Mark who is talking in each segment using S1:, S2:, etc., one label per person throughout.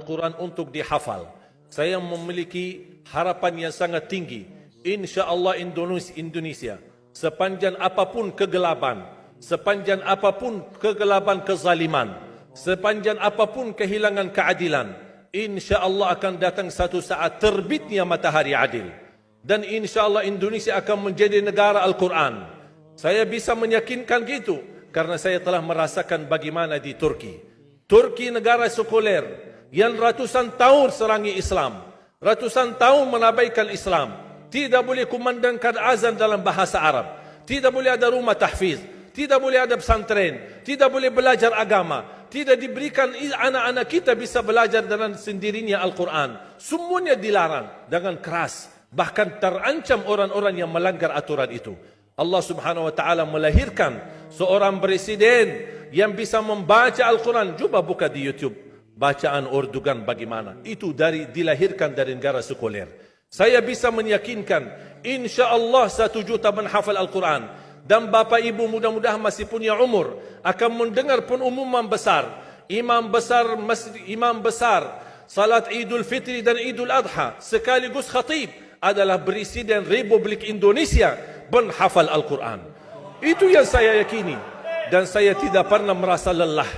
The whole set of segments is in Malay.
S1: Al-Quran untuk dihafal. Saya memiliki harapan yang sangat tinggi. InsyaAllah Indonesia, sepanjang apapun kegelapan, sepanjang apapun kegelapan kezaliman, sepanjang apapun kehilangan keadilan, InsyaAllah akan datang satu saat terbitnya matahari adil. Dan InsyaAllah Indonesia akan menjadi negara Al-Quran. Saya bisa meyakinkan gitu karena saya telah merasakan bagaimana di Turki. Turki negara sekuler yang ratusan tahun serangi Islam, ratusan tahun menabaikan Islam, tidak boleh kumandangkan azan dalam bahasa Arab, tidak boleh ada rumah tahfiz, tidak boleh ada pesantren, tidak boleh belajar agama, tidak diberikan anak-anak kita bisa belajar dengan sendirinya Al-Quran. Semuanya dilarang dengan keras, bahkan terancam orang-orang yang melanggar aturan itu. Allah Subhanahu wa taala melahirkan seorang presiden yang bisa membaca Al-Quran. Coba buka di YouTube bacaan Erdogan bagaimana. Itu dilahirkan dari negara sekuler. Saya bisa meyakinkan InsyaAllah 1 juta menghafal Al-Quran. Dan Bapak Ibu mudah-mudahan masih punya umur akan mendengar pengumuman besar. Imam besar salat Idul Fitri dan Idul Adha sekaligus khatib adalah Presiden Republik Indonesia menghafal Al-Quran. Itu yang saya yakini. Dan saya tidak pernah merasa lelah.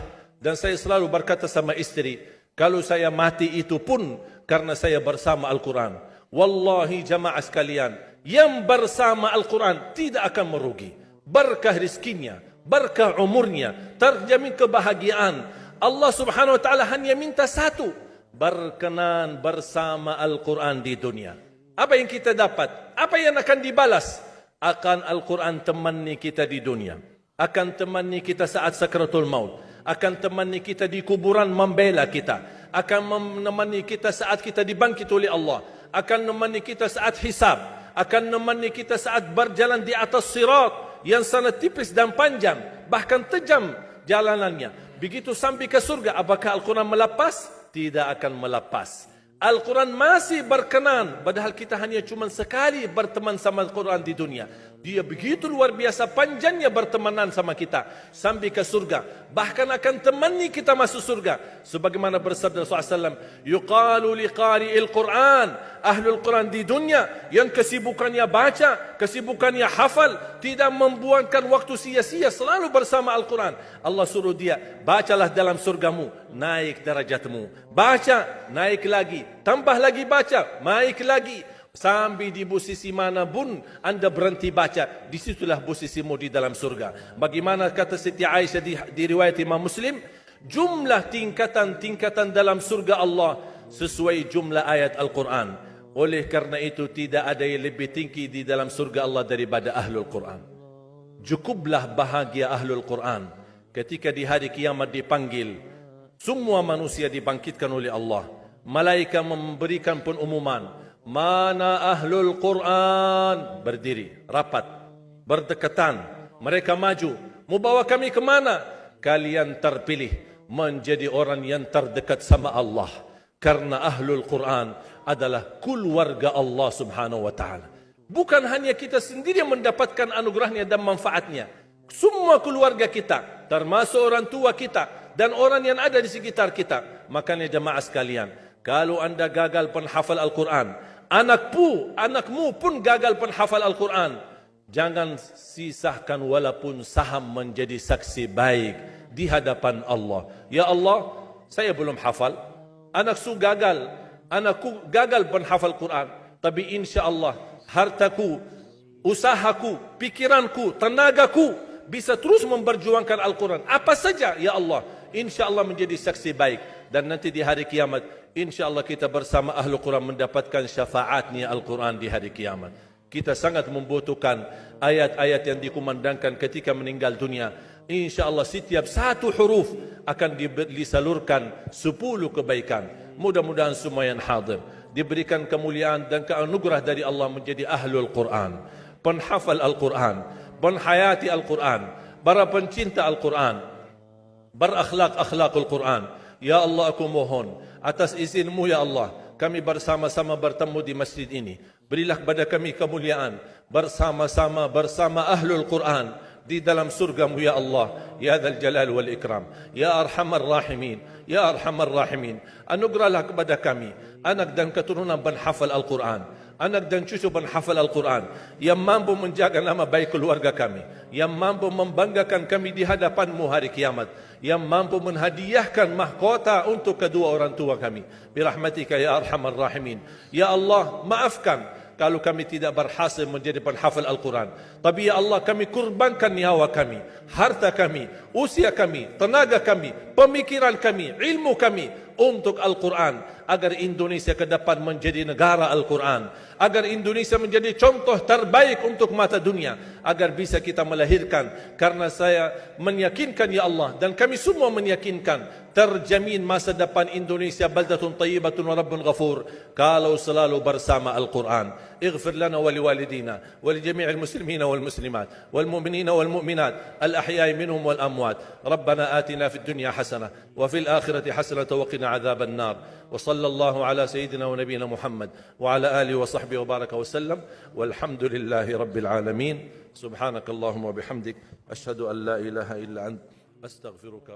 S1: Dan saya selalu berkata sama istri, kalau saya mati itu pun karena saya bersama Al-Quran. Wallahi jamaah sekalian, yang bersama Al-Quran tidak akan merugi. Berkah rizkinya, berkah umurnya, terjamin kebahagiaan. Allah Subhanahu wa taala hanya minta satu, berkenan bersama Al-Quran di dunia. Apa yang kita dapat? Apa yang akan dibalas? Akan Al-Quran temani kita di dunia, akan temani kita saat sakratul maut, akan temani kita di kuburan membela kita, akan menemani kita saat kita dibangkit oleh Allah, akan menemani kita saat hisab, akan menemani kita saat berjalan di atas sirat yang sangat tipis dan panjang, bahkan tajam jalanannya. Begitu sampai ke surga, apakah Al-Quran melepas? Tidak akan melepas. Al-Quran masih berkenan, padahal kita hanya cuma sekali berteman sama Al-Quran di dunia. Dia begitu luar biasa panjangnya bertemanan sama kita sampai ke surga. Bahkan akan temani kita masuk surga. Sebagaimana bersabda Rasulullah SAW, yuqalu liqari'il Quran, ahlul Quran di dunia yang kesibukannya baca, kesibukannya hafal, tidak membuangkan waktu sia-sia, selalu bersama Al-Quran. Allah suruh dia, bacalah dalam surgamu, naik derajatmu. Baca, naik lagi. Tambah lagi baca, naik lagi. Sampai di posisi mana pun anda berhenti baca, disitulah posisimu di dalam surga. Bagaimana kata Siti Aisyah di riwayat Imam Muslim, jumlah tingkatan-tingkatan dalam surga Allah sesuai jumlah ayat Al-Quran. Oleh karena itu tidak ada yang lebih tinggi di dalam surga Allah daripada Ahlul Quran. Cukuplah bahagia Ahlul Quran ketika di hari kiamat dipanggil. Semua manusia dibangkitkan oleh Allah. Malaikat memberikan pengumuman, mana Ahlul Quran? Berdiri, rapat, berdekatan. Mereka maju. Mau bawa kami ke mana? Kalian terpilih menjadi orang yang terdekat sama Allah. Karena Ahlul Quran adalah keluarga Allah Subhanahu wa ta'ala. Bukan hanya kita sendiri yang mendapatkan anugerahnya dan manfaatnya. Semua keluarga kita, termasuk orang tua kita dan orang yang ada di sekitar kita. Makanya jemaah sekalian, kalau anda gagal penghafal Al-Quran, anakmu pun gagal penghafal Al-Quran, jangan sisahkan walaupun saham menjadi saksi baik di hadapan Allah. Ya Allah, saya belum hafal, anakku gagal penghafal Quran, tapi insya-Allah hartaku, usahaku, pikiranku, tenagaku bisa terus memperjuangkan Al-Quran. Apa saja ya Allah, insya-Allah menjadi saksi baik. Dan nanti di hari kiamat, InsyaAllah kita bersama Ahlul Quran mendapatkan syafaatnya Al-Quran di hari kiamat. Kita sangat membutuhkan ayat-ayat yang dikumandangkan ketika meninggal dunia. InsyaAllah setiap satu huruf akan disalurkan 10 kebaikan. Mudah-mudahan semua yang hadir diberikan kemuliaan dan keanugerah dari Allah menjadi Ahlul Quran, penghafal Al-Quran, penghayati Al-Quran, para pencinta Al-Quran, berakhlak-akhlakul Quran. Ya Allah, aku mohon atas izinmu ya Allah, kami bersama-sama bertemu di masjid ini. Berilah kepada kami kemuliaan bersama-sama bersama Ahlul Quran di dalam surgamu ya Allah, ya Dzal Jalal wal Ikram, ya Arhamar Rahimin, ya Arhamar Rahimin. Anugerahlah kepada kami anak dan keturunan penghafal Al-Quran, anak dan cucu penghafal Al-Quran yang mampu menjaga nama baik keluarga kami, yang mampu membanggakan kami di hadapan-Mu hari kiamat, yang mampu menhadiahkan mahkota untuk kedua orang tua kami. Birahmatika ya Arhamar Rahimin. Ya Allah, maafkan kalau kami tidak berhasil menjadi penghafal Al-Quran. Tapi ya Allah, kami kurbankan nyawa kami, harta kami, usia kami, tenaga kami, pemikiran kami, ilmu kami untuk Al-Quran, agar Indonesia ke depan menjadi negara Al-Quran, agar Indonesia menjadi contoh terbaik untuk mata dunia, agar bisa kita melahirkan. Karena saya meyakinkan ya Allah, dan kami semua meyakinkan, terjamin masa depan Indonesia baldatun tayyibatun wa rabbun ghafur kalau selalu bersama Al-Quran. اغفر لنا ولوالدينا ولجميع المسلمين والمسلمات والمؤمنين والمؤمنات الأحياء منهم والأموات. ربنا آتنا في الدنيا حسنة وفي الآخرة حسنة وقنا عذاب النار. وصلى الله على سيدنا ونبينا محمد وعلى آله وصحبه وبارك وسلم والحمد لله رب العالمين. سبحانك اللهم وبحمدك أشهد أن لا إله إلا أنت أستغفرك